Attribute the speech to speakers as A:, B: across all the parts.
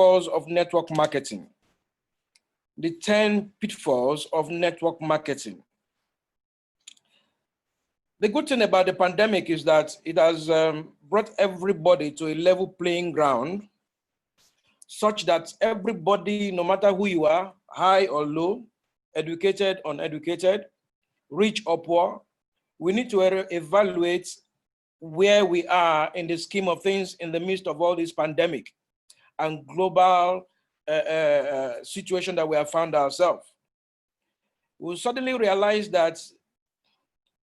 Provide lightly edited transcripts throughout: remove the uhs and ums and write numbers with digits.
A: pitfalls of network marketing. The 10 pitfalls of network marketing. The good thing about the pandemic is that it has brought everybody to a level playing ground, such that everybody, no matter who you are, high or low, educated, uneducated, rich or poor, we need to evaluate where we are in the scheme of things in the midst of all this pandemic and global situation that we have found ourselves. We suddenly realize that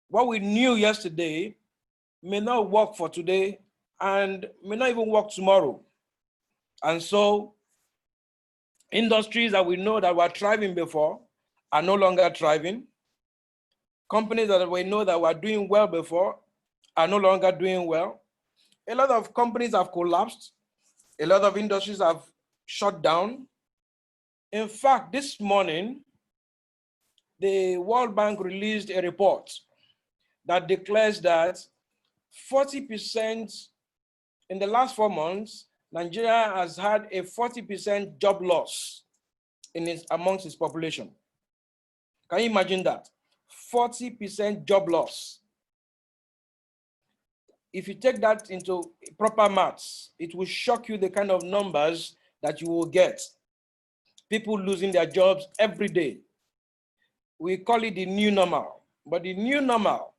A: what we knew yesterday may not work for today and may not even work tomorrow. And so industries that we know that were thriving before are no longer thriving. Companies that we know that were doing well before are no longer doing well. A lot of companies have collapsed. A lot of industries have shut down. In fact, this morning, the World Bank released a report that declares that 40% in the last 4 months, Nigeria has had a 40% job loss amongst its population. Can you imagine that? 40% job loss. If you take that into proper maths, it will shock you the kind of numbers that you will get. People losing their jobs every day. We call it the new normal, but the new normal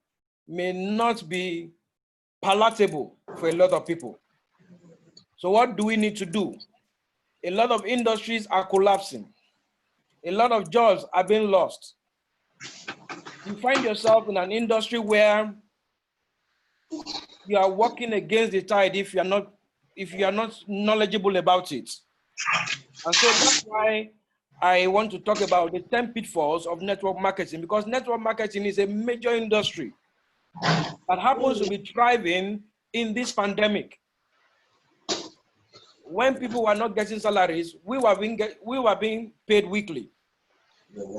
A: may not be palatable for a lot of people. So what do we need to do? A lot of industries are collapsing. A lot of jobs are being lost. You find yourself in an industry where you are working against the tide if you are not knowledgeable about it. And so that's why I want to talk about the 10 pitfalls of network marketing, because network marketing is a major industry that happens to be thriving in this pandemic. When people were not getting salaries, we were being paid weekly.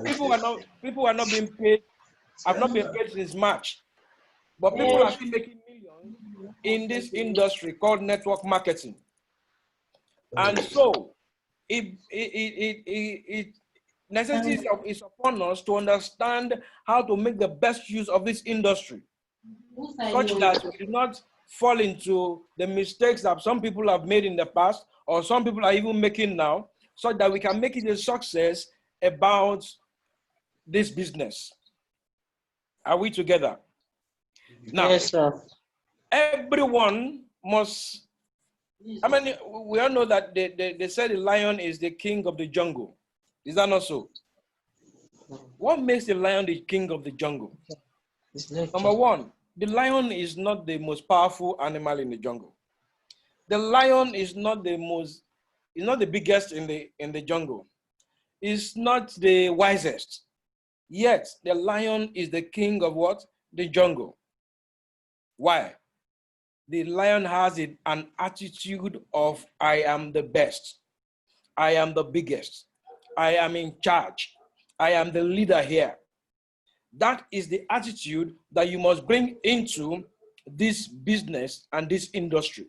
A: People are not being paid, have not been paid since March. But people are still making millions in this industry called network marketing. And so necessity is upon us to understand how to make the best use of this industry, such that we do not fall into the mistakes that some people have made in the past, or some people are even making now, so that we can make it a success about this business. Are we together? Now,
B: yes, sir.
A: Everyone must, I mean, we all know that they say the lion is the king of the jungle. Is that not so? What makes the lion the king of the jungle? Number one, the lion is not the most powerful animal in the jungle. The lion is not the biggest in the jungle. It's not the wisest. Yet the lion is the king of what? The jungle. Why? The lion has an attitude of, I am the best. I am the biggest. I am in charge. I am the leader here. That is the attitude that you must bring into this business and this industry.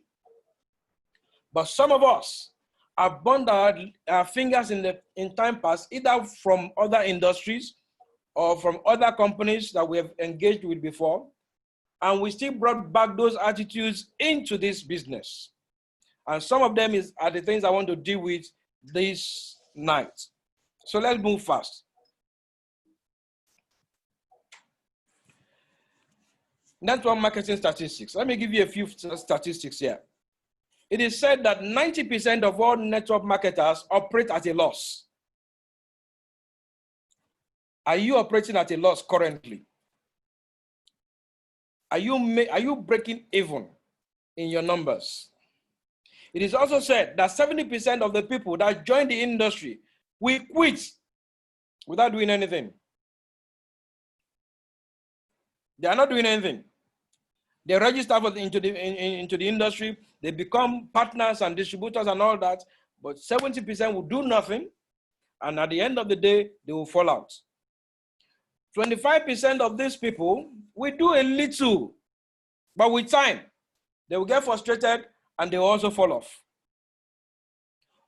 A: But some of us have burned our fingers in time past, either from other industries or from other companies that we have engaged with before, and we still brought back those attitudes into this business. And some of them are the things I want to deal with this night. So let's move fast. Network marketing statistics. Let me give you a few statistics here. It is said that 90% of all network marketers operate at a loss. Are you operating at a loss currently? Are you breaking even in your numbers? It is also said that 70% of the people that join the industry will quit without doing anything. They are not doing anything. They register into the industry, they become partners and distributors and all that, but 70% will do nothing, and at the end of the day, they will fall out. 25% of these people will do a little, but with time, they will get frustrated and they will also fall off.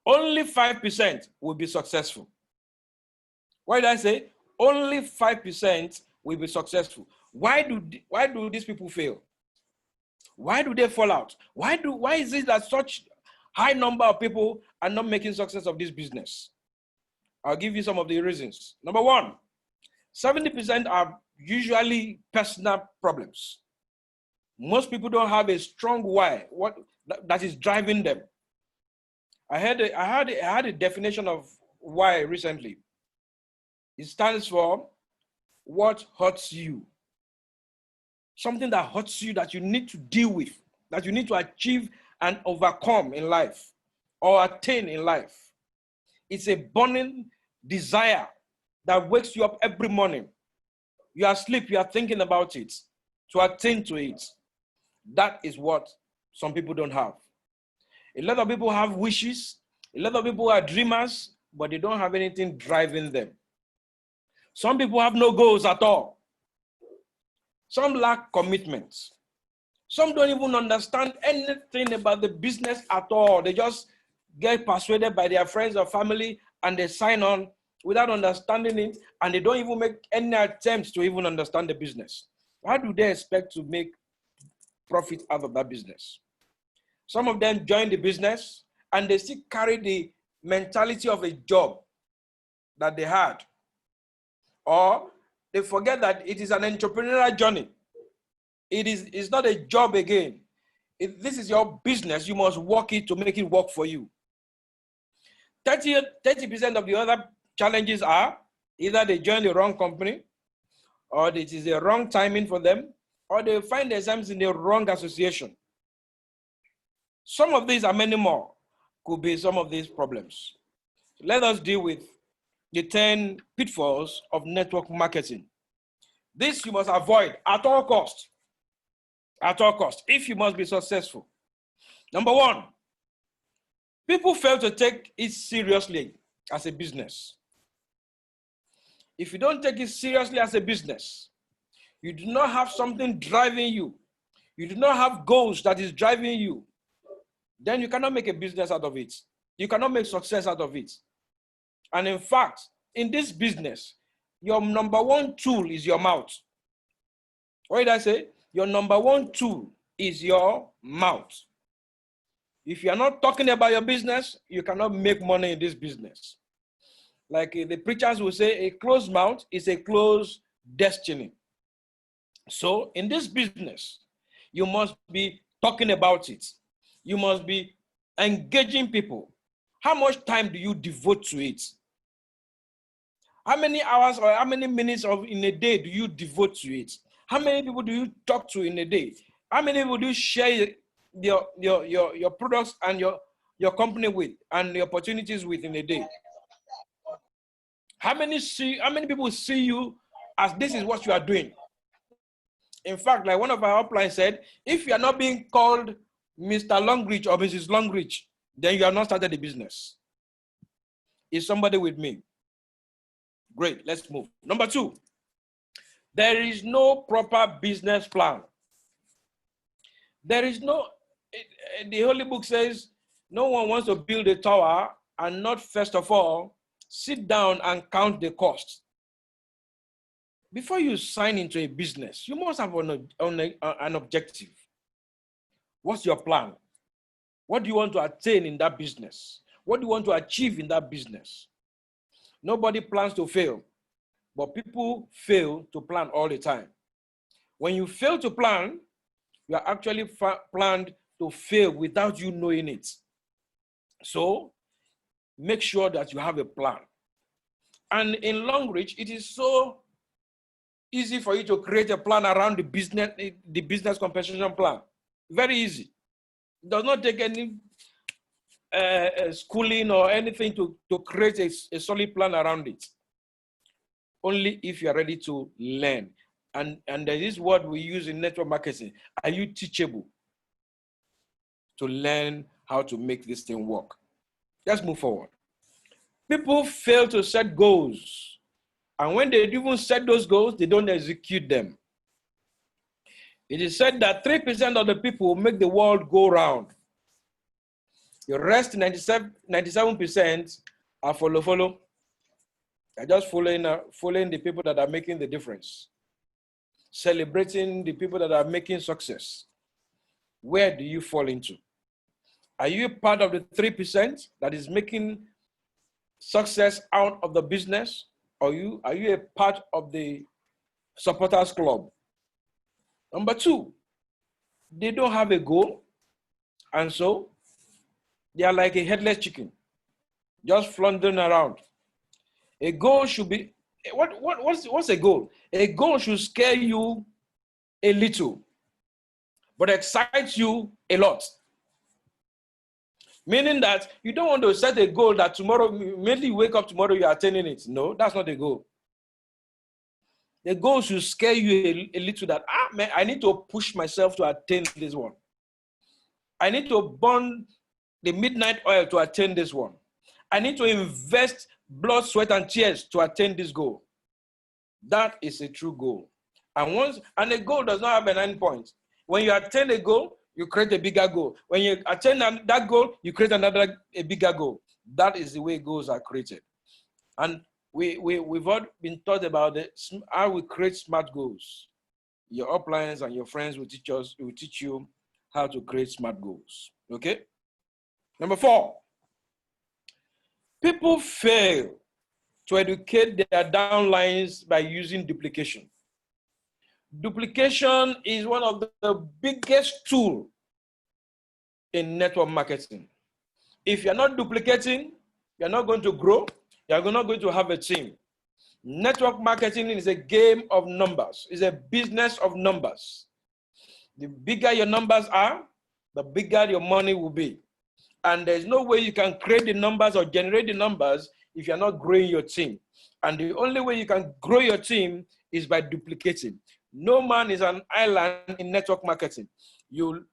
A: only 5% will be successful. Why did I say? Only 5% will be successful. Why do these people fail? Why do they fall out? Why is it that such high number of people are not making success of this business? I'll give you some of the reasons. Number one, 70% are usually personal problems. Most people don't have a strong why, that is driving them. I had a definition of why recently. It stands for what hurts you. Something that hurts you that you need to deal with, that you need to achieve and overcome in life or attain in life. It's a burning desire that wakes you up every morning. You are asleep, you are thinking about it, to attain to it. That is what some people don't have. A lot of people have wishes, a lot of people are dreamers, but they don't have anything driving them. Some people have no goals at all. Some lack commitment. Some don't even understand anything about the business at all. They just get persuaded by their friends or family and they sign on without understanding it, and they don't even make any attempts to even understand the business. How do they expect to make profit out of that business? Some of them join the business and they still carry the mentality of a job that they had. Or they forget that it is an entrepreneurial journey. It's not a job again. This is your business. You must work it to make it work for you. 30% of the other challenges are either they join the wrong company, or it is the wrong timing for them, or they find themselves in the wrong association. Some of these and many more could be some of these problems. Let us deal with the 10 pitfalls of network marketing. This you must avoid at all costs. At all costs, if you must be successful. Number one, people fail to take it seriously as a business. If you don't take it seriously as a business, you do not have something driving you, you do not have goals that is driving you, then you cannot make a business out of it. You cannot make success out of it. And in fact, in this business, your number one tool is your mouth. What did I say? Your number one tool is your mouth. If you are not talking about your business, you cannot make money in this business. Like the preachers will say, a closed mouth is a closed destiny. So in this business, you must be talking about it. You must be engaging people. How much time do you devote to it? How many hours or how many minutes in a day do you devote to it? How many people do you talk to in a day? How many people do you share your products and your company with and the opportunities with in a day? How many people see you as this is what you are doing? In fact, like one of our uplines said, if you are not being called Mr. Longreach or Mrs. Longreach, then you have not started the business. Is somebody with me? Great, let's move. Number two, there is no proper business plan. There is no, the Holy Book says, no one wants to build a tower and not first of all, sit down and count the cost. Before you sign into a business, you must have an objective. What's your plan? What do you want to attain in that business? What do you want to achieve in that business? Nobody plans to fail, but people fail to plan all the time. When you fail to plan, you are actually planned to fail without you knowing it. So make sure that you have a plan. And in Longreach, it is so easy for you to create a plan around the business compensation plan. Very easy. It does not take any schooling or anything to create a solid plan around it. Only if you are ready to learn. And there is what we use in network marketing. Are you teachable to learn how to make this thing work? Let's move forward. People fail to set goals. And when they even set those goals, they don't execute them. It is said that 3% of the people make the world go round. The rest 97% are follow. They're just following the people that are making the difference, celebrating the people that are making success. Where do you fall into? Are you a part of the 3% that is making success out of the business? Or are you a part of the supporters club? Number 2, they don't have a goal, and so they are like a headless chicken, just floundering around. A goal should be, what's a goal? A goal should scare you a little, but excites you a lot. Meaning that you don't want to set a goal that tomorrow, immediately you wake up tomorrow, you are attaining it. No, that's not the goal. The goal should scare you a little that, man, I need to push myself to attain this one. I need to burn the midnight oil to attain this one. I need to invest blood, sweat, and tears to attain this goal. That is a true goal. And a goal does not have an end point. When you attain a goal, you create a bigger goal. When you attain that goal, you create a bigger goal. That is the way goals are created. And we've all been taught about how we create smart goals. Your uplines and your friends will teach you how to create smart goals. Okay? Number 4, people fail to educate their downlines by using duplication. Duplication is one of the biggest tools in network marketing. If you're not duplicating, you're not going to grow. You're not going to have a team. Network marketing is a game of numbers. It's a business of numbers. The bigger your numbers are, the bigger your money will be. And there's no way you can create the numbers or generate the numbers if you're not growing your team. And the only way you can grow your team is by duplicating. No man is an island in network marketing. You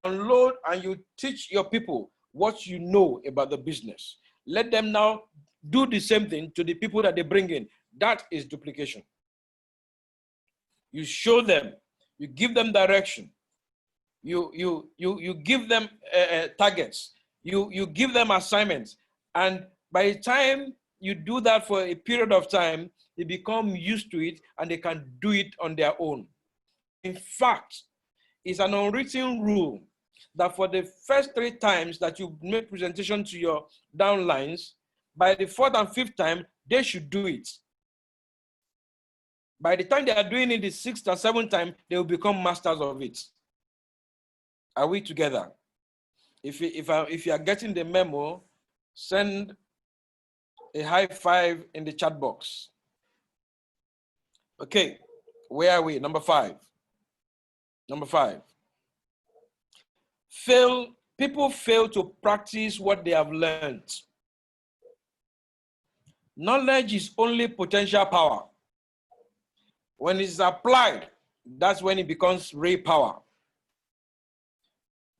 A: download and you teach your people what you know about the business. Let them now do the same thing to the people that they bring in. That is duplication. You show them, you give them direction, you give them targets, you give them assignments, and by the time you do that for a period of time, they become used to it and they can do it on their own. In fact, it's an unwritten rule that for the first 3 times that you make presentation to your downlines, by the 4th and 5th time, they should do it. By the time they are doing it the 6th or 7th time, they will become masters of it. Are we together? If you are getting the memo, send a high 5 in the chat box. Okay, where are we? Number 5. Number 5. People fail to practice what they have learned. Knowledge is only potential power. When it's applied, that's when it becomes real power.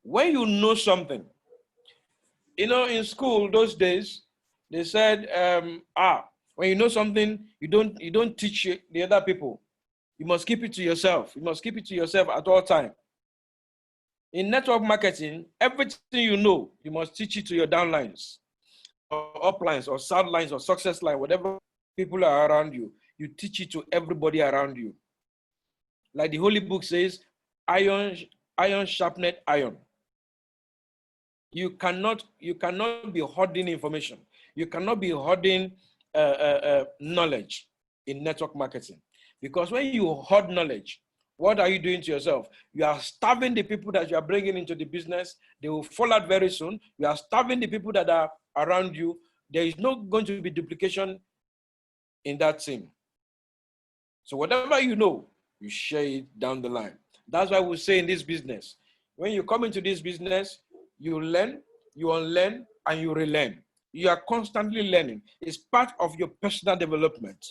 A: When you know something, in school those days, they said, when you know something, you don't teach the other people. You must keep it to yourself. You must keep it to yourself at all times. In network marketing, everything you know, you must teach it to your downlines, or uplines, or sidelines, or success line, whatever people are around you. You teach it to everybody around you. Like the Holy Book says, iron sharpened iron. You cannot be hoarding information. You cannot be hoarding knowledge in network marketing. Because when you hoard knowledge, what are you doing to yourself? You are starving the people that you are bringing into the business. They will fall out very soon. You are starving the people that are around you. There is not going to be duplication in that team. So whatever you know, you share it down the line. That's why we say in this business, when you come into this business, you learn, you unlearn, and you relearn. You are constantly learning. It's part of your personal development.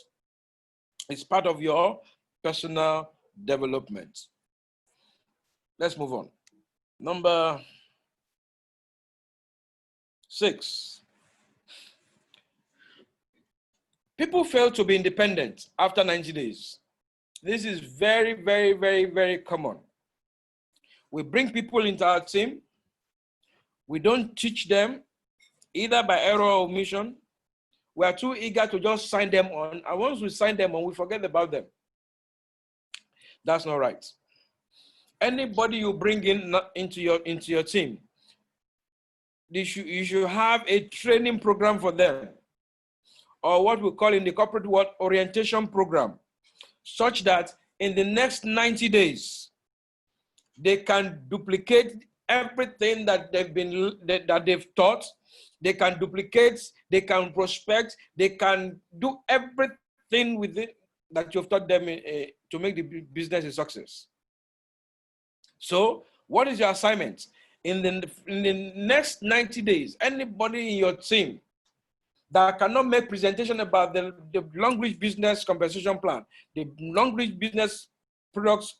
A: It's part of your personal development. Let's move on. Number 6. People fail to be independent after 90 days. This is very, very, very, very common. We bring people into our team. We don't teach them either by error or omission. We are too eager to just sign them on. And once we sign them on, we forget about them. That's not right. Anybody you bring into your team, you should have a training program for them, or what we call in the corporate world orientation program, such that in the next 90 days, they can duplicate everything that they've taught. They can duplicate, they can prospect, they can do everything with it that you've taught them to make the business a success. So what is your assignment? In the next 90 days, anybody in your team that cannot make presentation about the long-range business compensation plan, the long-range business products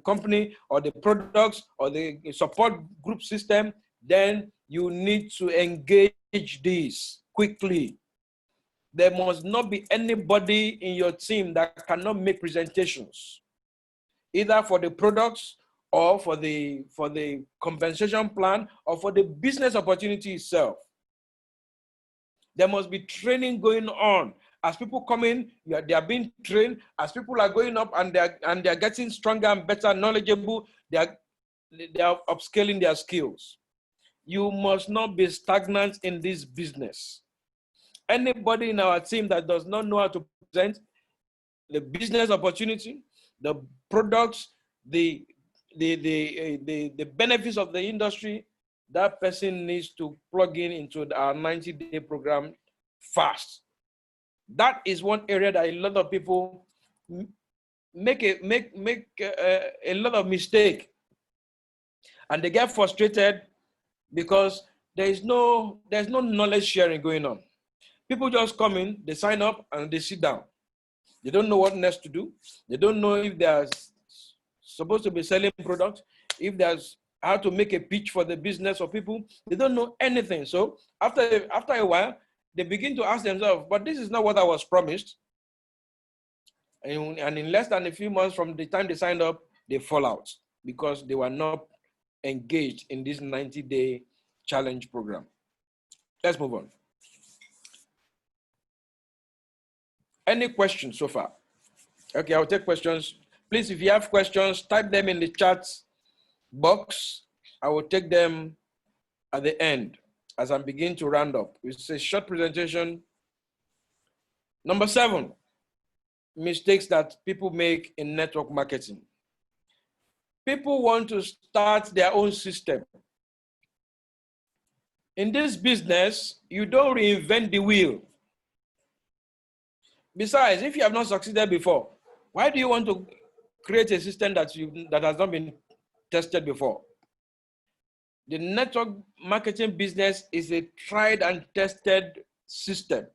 A: company, or the products or the support group system, then you need to engage these quickly. There must not be anybody in your team that cannot make presentations, either for the products or for the compensation plan or for the business opportunity itself. There must be training going on. As people come in, they are being trained. As people are going up and they're getting stronger and better, knowledgeable, they are upscaling their skills. You must not be stagnant in this business. Anybody in our team that does not know how to present the business opportunity, the products, the benefits of the industry, that person needs to plug into our 90-day program fast. That is one area that a lot of people make a lot of mistake, and they get frustrated because there's no knowledge sharing going on. People just come in, they sign up, and they sit down. They don't know what next to do. They don't know if they're supposed to be selling products, if there's how to make a pitch for the business or people. They don't know anything. So after a while, they begin to ask themselves, but this is not what I was promised. And in less than a few months from the time they signed up, they fall out because they were not engaged in this 90-day challenge program. Let's move on. Any questions so far? Okay, I'll take questions. Please, if you have questions, type them in the chat box. I will take them at the end as I begin to round up. It's a short presentation. Number 7, mistakes that people make in network marketing. People want to start their own system. In this business, you don't reinvent the wheel. Besides, if you have not succeeded before, why do you want to create a system that has not been tested before? The network marketing business is a tried and tested system.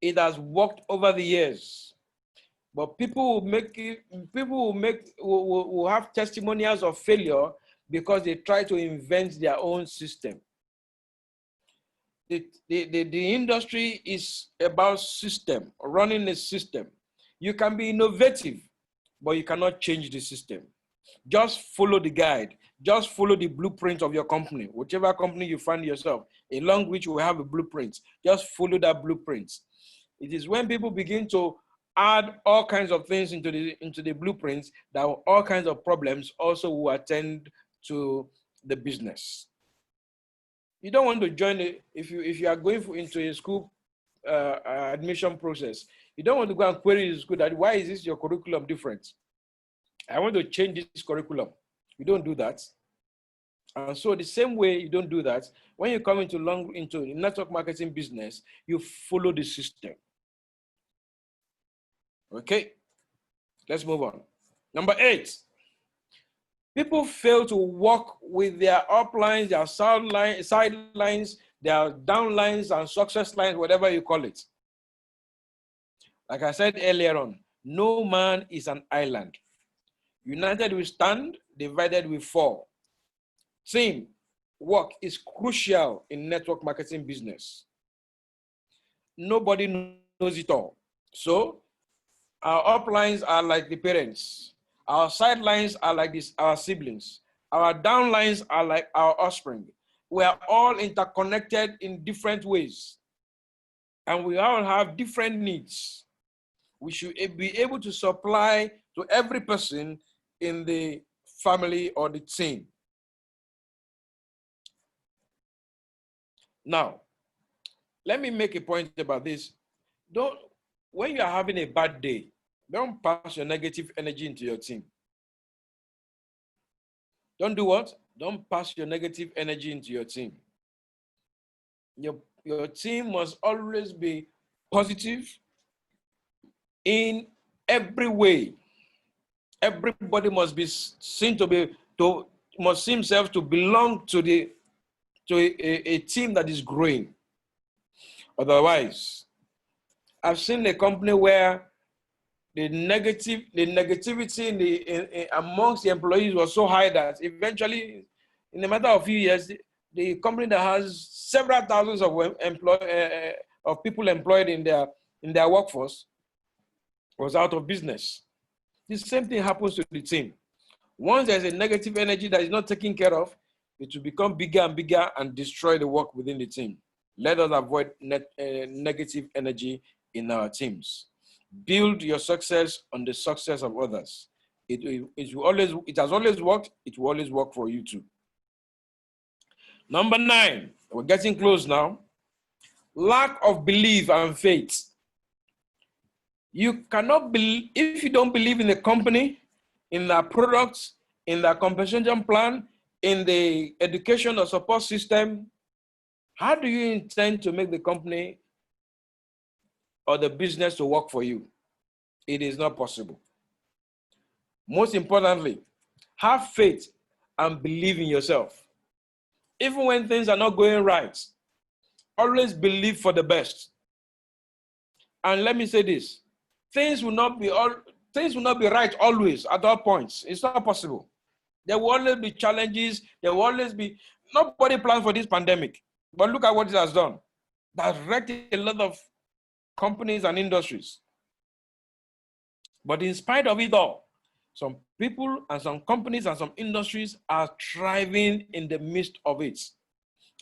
A: It has worked over the years, but people will have testimonials of failure because they try to invent their own system. The industry is about system, running a system. You can be innovative, but you cannot change the system. Just follow the guide. Just follow the blueprint of your company. Whichever company you find yourself, along which will have a blueprint. Just follow that blueprint. It is when people begin to add all kinds of things into the blueprints that all kinds of problems also will attend to the business. You don't want to join it if you are going into a school admission process. You don't want to go and query the school that why is this your curriculum different? I want to change this curriculum. You don't do that. And so the same way you don't do that, when you come into network marketing business, you follow the system. Okay, let's move on. Number 8. People fail to work with their uplines, their sidelines, their downlines, and success lines, whatever you call it. Like I said earlier on, no man is an island. United we stand, divided we fall. Team work is crucial in network marketing business. Nobody knows it all. So our uplines are like the parents. Our sidelines are like our siblings. Our downlines are like our offspring. we are all interconnected in different ways, and we all have different needs. We should be able to supply to every person in the family or the team. Now, let me make a point about this. When you are having a bad day, don't pass your negative energy into your team. Don't do what? Don't pass your negative energy into your team. Your team must always be positive in every way. Everybody must be seen must see himself to belong to a team that is growing. Otherwise, I've seen a company where the negativity amongst the employees was so high that eventually, in a matter of few years, the company that has several thousands of people employed in their workforce was out of business. The same thing happens to the team. Once there's a negative energy that is not taken care of, it will become bigger and bigger and destroy the work within the team. Let us avoid negative energy in our teams. Build your success on the success of others. It has always worked. It will always work for you too. Number 9, we're getting close now. Lack of belief and faith. You cannot believe, if you don't believe in the company, in their products, in their compensation plan, in the education or support system, how do you intend to make the company or the business to work for you? It is not possible. Most importantly, have faith and believe in yourself. Even when things are not going right, always believe for the best. And let me say this, things will not be right always at all points. It's not possible. There will always be challenges. There will always be, nobody planned for this pandemic. But look at what it has done. That's wrecked a lot of companies and industries. But in spite of it all, some people and some companies and some industries are thriving in the midst of it.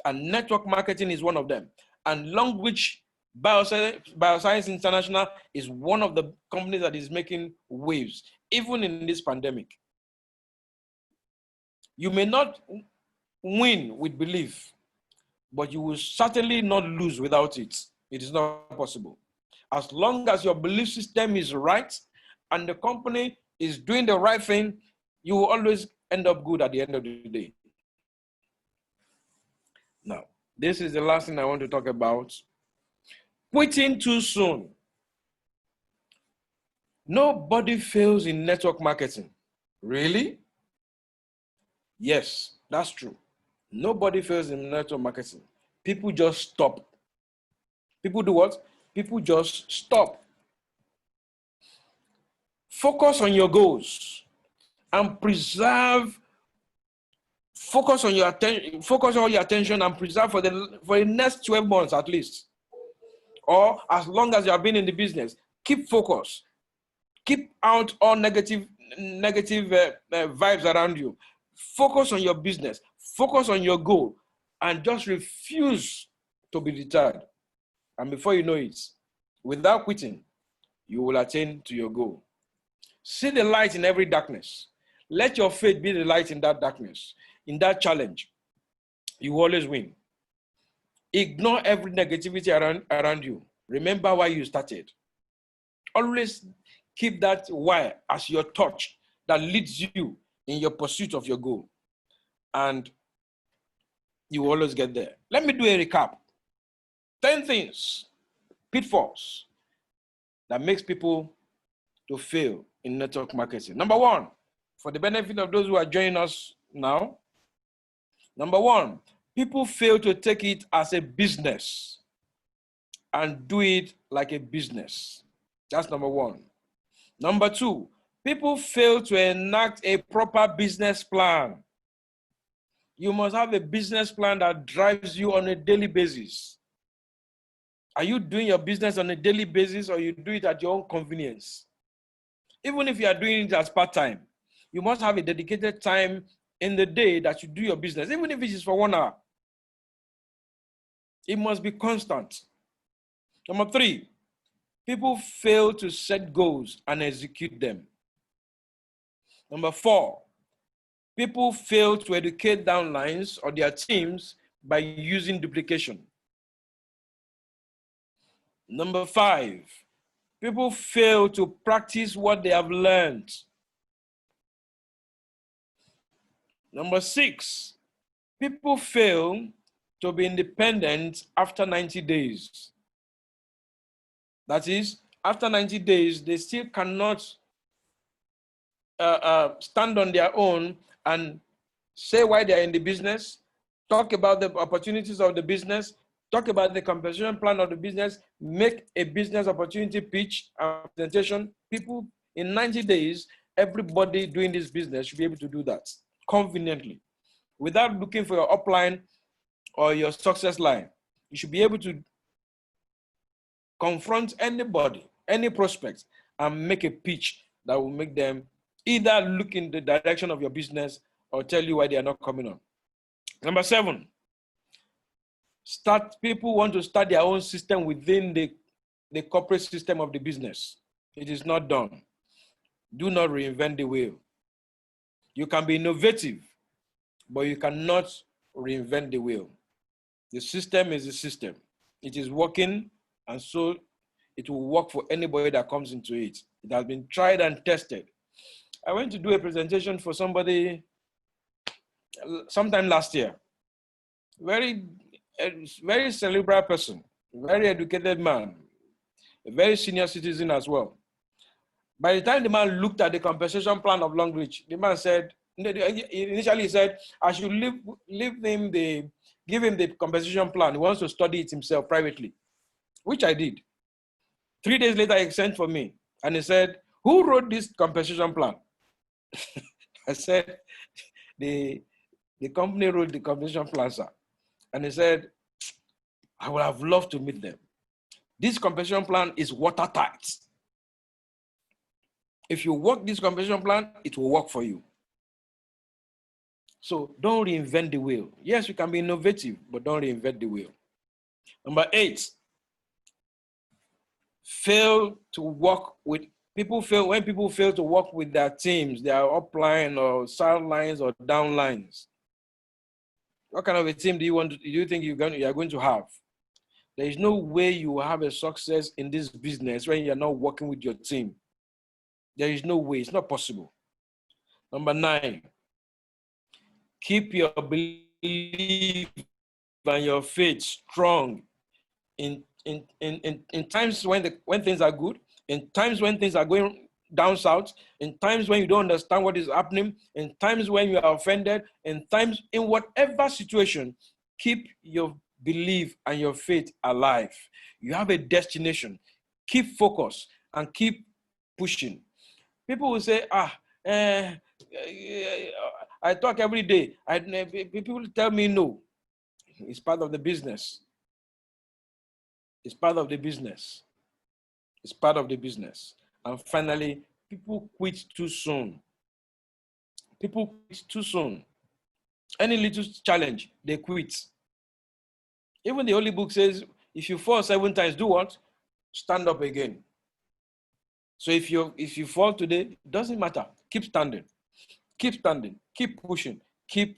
A: And network marketing is one of them. And Long Beach Bioscience International is one of the companies that is making waves, even in this pandemic. You may not win with belief, but you will certainly not lose without it. It is not possible. As long as your belief system is right and the company is doing the right thing, you will always end up good at the end of the day. Now, this is the last thing I want to talk about. Quitting too soon. Nobody fails in network marketing. Really? Yes, that's true. Nobody fails in network marketing. People just stop. People do what? People just stop. Focus on your goals and focus all your attention and preserve for the next 12 months at least. Or as long as you have been in the business, keep focus. Keep out all negative vibes around you. Focus on your business. Focus on your goal and just refuse to be deterred. And before you know it, without quitting, you will attain to your goal. See the light in every darkness. Let your faith be the light in that darkness, in that challenge. You will always win. Ignore every negativity around you. Remember why you started. Always keep that why as your torch that leads you in your pursuit of your goal. And you will always get there. Let me do a recap. 10 things, pitfalls, that makes people to fail in network marketing. Number 1, for the benefit of those who are joining us now. Number 1, people fail to take it as a business and do it like a business. That's number 1. Number 2, people fail to enact a proper business plan. You must have a business plan that drives you on a daily basis. Are you doing your business on a daily basis or you do it at your own convenience? Even if you are doing it as part-time, you must have a dedicated time in the day that you do your business, even if it is for 1 hour. It must be constant. Number 3, people fail to set goals and execute them. Number 4, people fail to educate downlines or their teams by using duplication. Number 5, people fail to practice what they have learned. Number 6, people fail to be independent after 90 days. That is, after 90 days, they still cannot stand on their own and say why they're in the business, talk about the opportunities of the business, talk about the compensation plan of the business, make a business opportunity pitch and presentation. People in 90 days, everybody doing this business should be able to do that conveniently without looking for your upline or your success line. You should be able to confront anybody, any prospect, and make a pitch that will make them either look in the direction of your business or tell you why they are not coming on. Number 7, people want to start their own system within the corporate system of the business. It is not done. Do not reinvent the wheel. You can be innovative, but you cannot reinvent the wheel. The system is the system. It is working, and so it will work for anybody that comes into it. It has been tried and tested. I went to do a presentation for somebody sometime last year. Very cerebral person, very educated man, a very senior citizen as well. By the time the man looked at the compensation plan of Long Reach, the man said, initially he said, I should give him the compensation plan. He wants to study it himself privately, which I did. 3 days later, he sent for me and he said, who wrote this compensation plan? I said, the company wrote the compensation plan, sir. And he said, I would have loved to meet them. This compensation plan is watertight. If you work this compensation plan, it will work for you. So don't reinvent the wheel. Yes, you can be innovative, but don't reinvent the wheel. Number 8, when people fail to work with their teams, their upline or sidelines or downlines. What kind of a team do you think you are going to have? There is no way you will have a success in this business when you're not working with your team. There is no way, it's not possible. Number 9, keep your belief and your faith strong in times when things are good, in times when things are going down south, in times when you don't understand what is happening, in times when you are offended, in whatever situation, keep your belief and your faith alive. You have a destination. Keep focused and keep pushing. People will say, I talk every day. People tell me no. It's part of the business. It's part of the business. It's part of the business. And finally, people quit too soon. People quit too soon. Any little challenge, they quit. Even the Holy Book says, if you fall 7 times, do what? Stand up again. So if you fall today, it doesn't matter. Keep standing. Keep standing. Keep pushing. Keep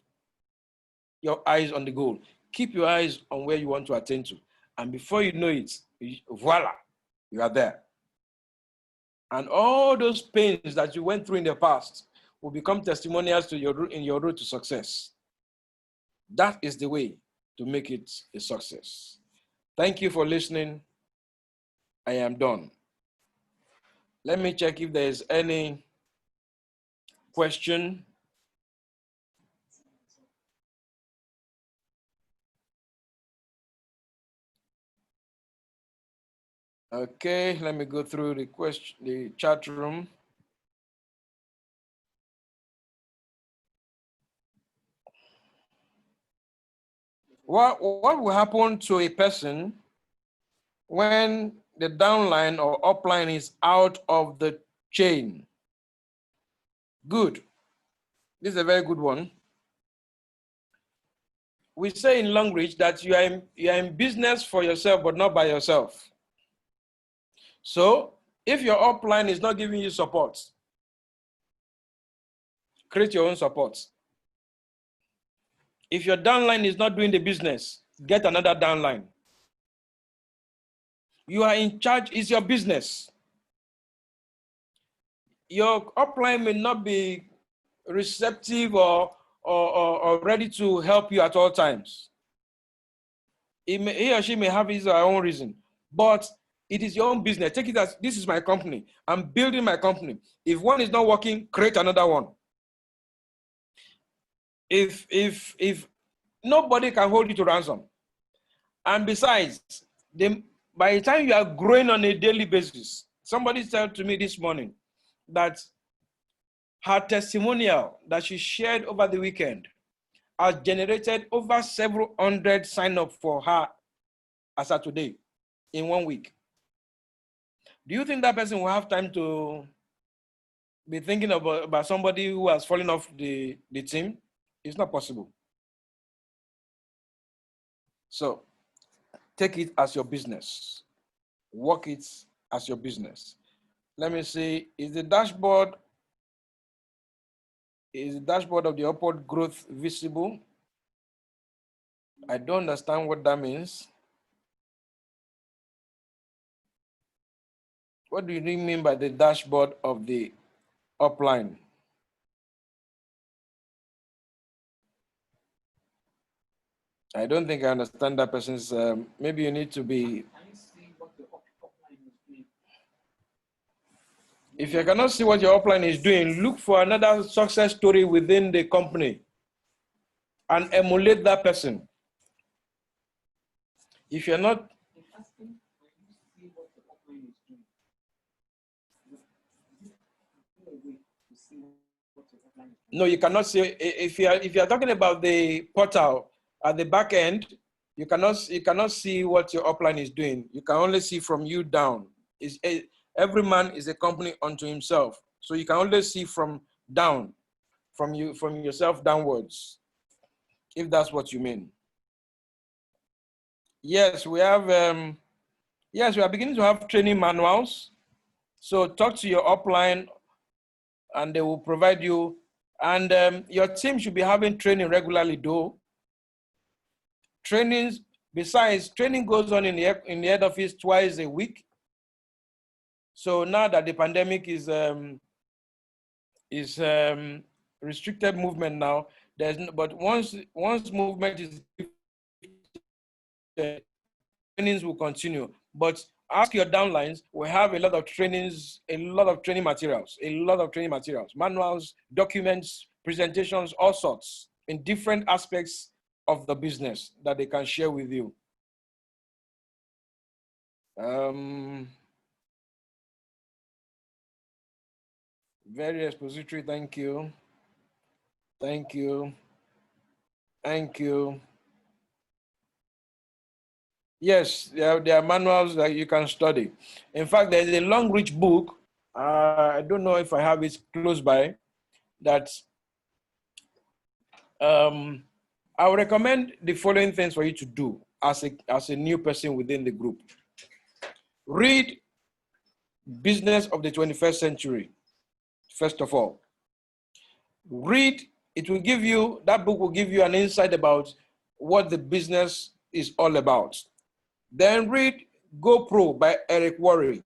A: your eyes on the goal. Keep your eyes on where you want to attain to. And before you know it, voila, you are there. And all those pains that you went through in the past will become testimonials to in your road to success. That is the way to make it a success. Thank you for listening. I am done. Let me check if there is any question. Okay, let me go through the chat room. What will happen to a person when the downline or upline is out of the chain? Good. This is a very good one. we say in Long Reach that you are in business for yourself, but not by yourself. So if your upline is not giving you support, create your own support. If your downline is not doing the business, get another downline. You are in charge, it's your business. Your upline may not be receptive or ready to help you at all times. He or she may have his or her own reason, but it is your own business. Take it as, this is my company. I'm building my company. If one is not working, create another one. If nobody can hold you to ransom. And besides, by the time you are growing on a daily basis, somebody said to me this morning that her testimonial that she shared over the weekend has generated over several hundred sign-up for her as of today in 1 week. Do you think that person will have time to be thinking about somebody who has fallen off the team? It's not possible. So take it as your business. Work it as your business. Let me see, is the dashboard of the upward growth visible? I don't understand what that means. What do you mean by the dashboard of the upline? I don't think I understand that person's, maybe you need to be. If you cannot see what your upline is doing, look for another success story within the company and emulate that person. If you're not, no, you cannot see. If you are talking about the portal at the back end, you cannot see what your upline is doing. You can only see from you down. Every man is a company unto himself, so you can only see from down, from yourself downwards, if that's what you mean. Yes, we have. Yes, we are beginning to have training manuals. So talk to your upline, and they will provide you. And your team should be having training regularly, though. Trainings, besides, training goes on in the head office twice a week. So now that the pandemic is restricted movement now, but once movement is, trainings will continue. But ask your downlines, we have a lot of trainings, a lot of training materials, manuals, documents, presentations, all sorts, in different aspects of the business that they can share with you. Very expository, thank you. Thank you. Thank you. Yes, there are manuals that you can study. In fact, there's a Long Reach book. I don't know if I have it close by. That I would recommend the following things for you to do as a new person within the group. Read Business of the 21st Century, first of all. Read, that book will give you an insight about what the business is all about. Then read GoPro by Eric Worre.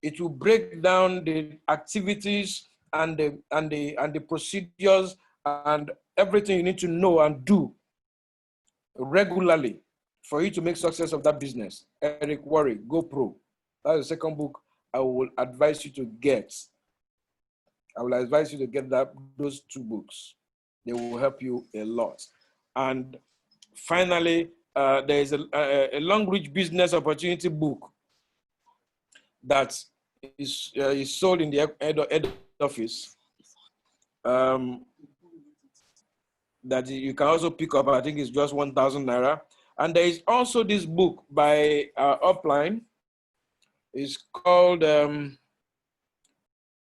A: It will break down the activities and the procedures and everything you need to know and do regularly for you to make success of that business. Eric Worre, GoPro. That's the second book I will advise you to get. I will advise you to get those two books. They will help you a lot. And finally, there is a Long Reach business opportunity book that is sold in the head office. That you can also pick up. I think it's just 1,000 naira. And there is also this book by Upline. It's called The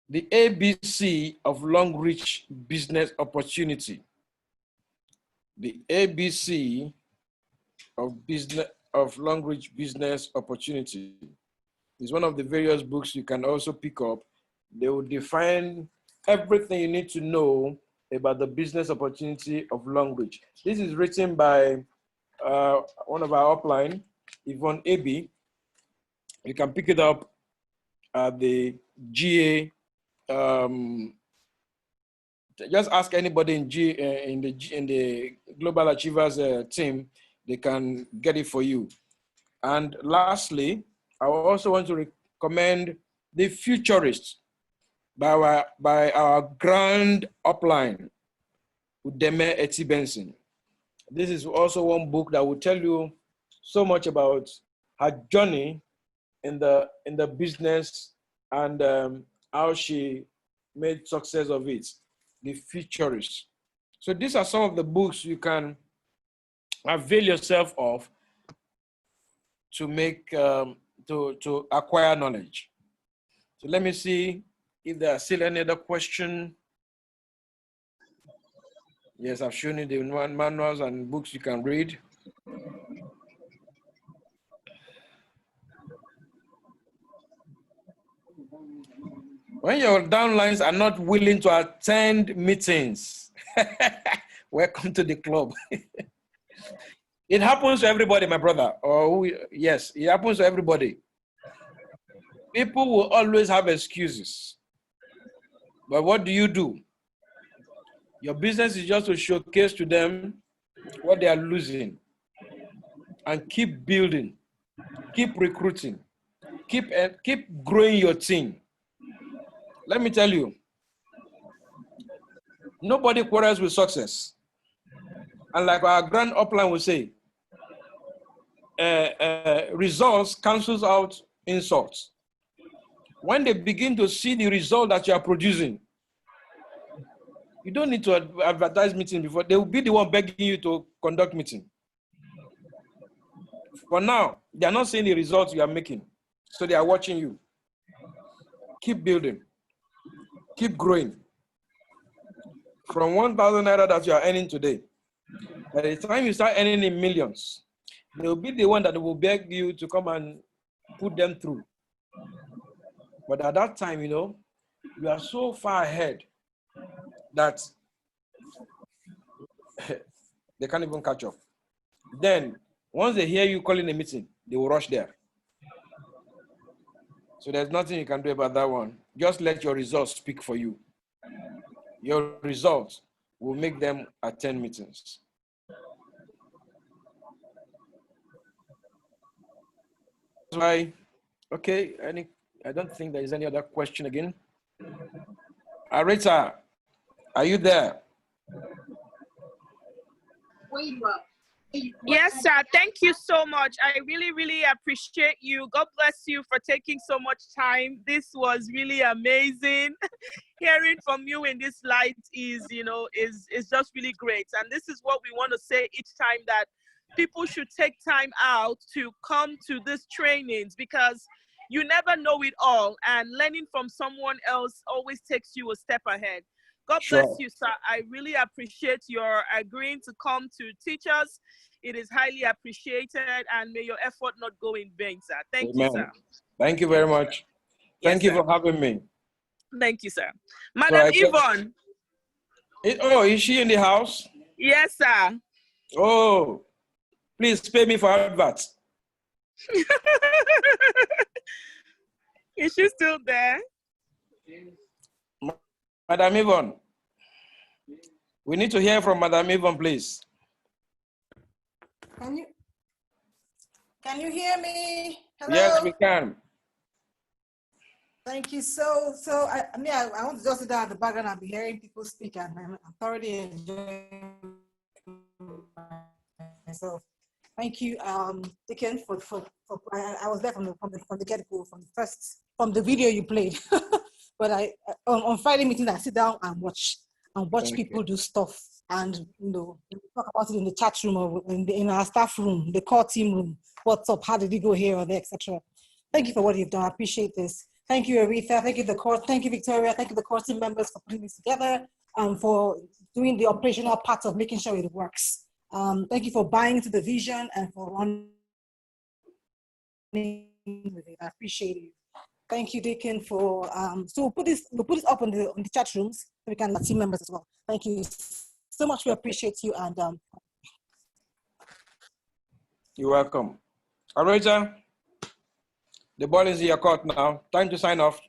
A: ABC of Long Reach Business Opportunity. The ABC of long reach business opportunity is one of the various books you can also pick up. They will define everything you need to know about the business opportunity of long reach. This is written by one of our upline, Yvonne Aby. You can pick it up at the GA. Just ask anybody in the Global Achievers team. They can get it for you. And lastly, I also want to recommend The Futurist by our grand upline, Udeme Eti Benson. This is also one book that will tell you so much about her journey in the business and how she made success of it. The Futurist. So these are some of the books you can avail yourself of to make to acquire knowledge. So let me see if there are still any other question. Yes, I've shown you the manuals and books you can read. When your downlines are not willing to attend meetings, welcome to the club. It happens to everybody, my brother. Yes, it happens to everybody. People will always have excuses. But what do? Your business is just to showcase to them what they are losing and keep building, keep recruiting, keep growing your team. Let me tell you, nobody quarrels with success. And like our grand upline will say, results cancels out insults. When they begin to see the result that you are producing, you don't need to advertise meeting before. They will be the one begging you to conduct meeting. For now, they are not seeing the results you are making. So they are watching you. Keep building. Keep growing. From 1,000 naira that you are earning today, by the time you start earning in millions, they will be the one that will beg you to come and put them through. But at that time, you are so far ahead that they can't even catch up. Then, once they hear you calling a meeting, they will rush there. So there's nothing you can do about that one. Just let your results speak for you. Your results will make them attend meetings. That's why, okay, I don't think there is any other question again. Arita, are you there?
B: Yes, sir. Thank you so much. I really appreciate you. God bless you for taking so much time. This was really amazing. Hearing from you in this light is just really great. And this is what we want to say each time, that people should take time out to come to these trainings, because you never know it all, and learning from someone else always takes you a step ahead. God bless you, sir. I really appreciate your agreeing to come to teach us. It is highly appreciated, and may your effort not go in vain, sir. Thank you, sir.
A: Thank you very much. Thank you for having me.
B: Thank you, sir. Madam Yvonne.
A: Is she in the house?
B: Yes, sir.
A: Oh, please pay me for adverts.
B: Is she still there?
A: Madam Yvonne, we need to hear from Madam Yvonne, please.
C: Can you hear me? Hello?
A: Yes, we can.
C: Thank you. So I want to just sit down at the background and be hearing people speak, and I'm thoroughly enjoying myself. Thank you, Dickon, for I was there from the get-go, from the video you played. But on Friday meetings, I sit down and watch people do stuff, and talk about it in the chat room or in our staff room, the core team room. What's up? How did we go here or there, etc. Thank you for what you've done. I appreciate this. Thank you, Aretha. Thank you, the core. Thank you, Victoria. Thank you, the core team members, for putting this together and for doing the operational part of making sure it works. Thank you for buying into the vision and for running with it. I appreciate it. Thank you, Deacon, for so we'll put this up on the chat rooms so we can team members as well. Thank you so much. We appreciate you and
A: You're welcome. Arita, the ball is in your court now. Time to sign off.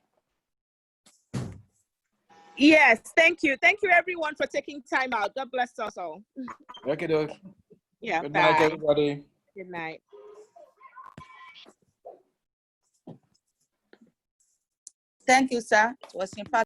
B: Yes, thank you. Thank you, everyone, for taking time out. God bless us all.
A: Okay, dude.
B: Yeah,
A: Good
B: bye.
A: night, everybody.
B: Good night.
D: Thank you, sir. It was important.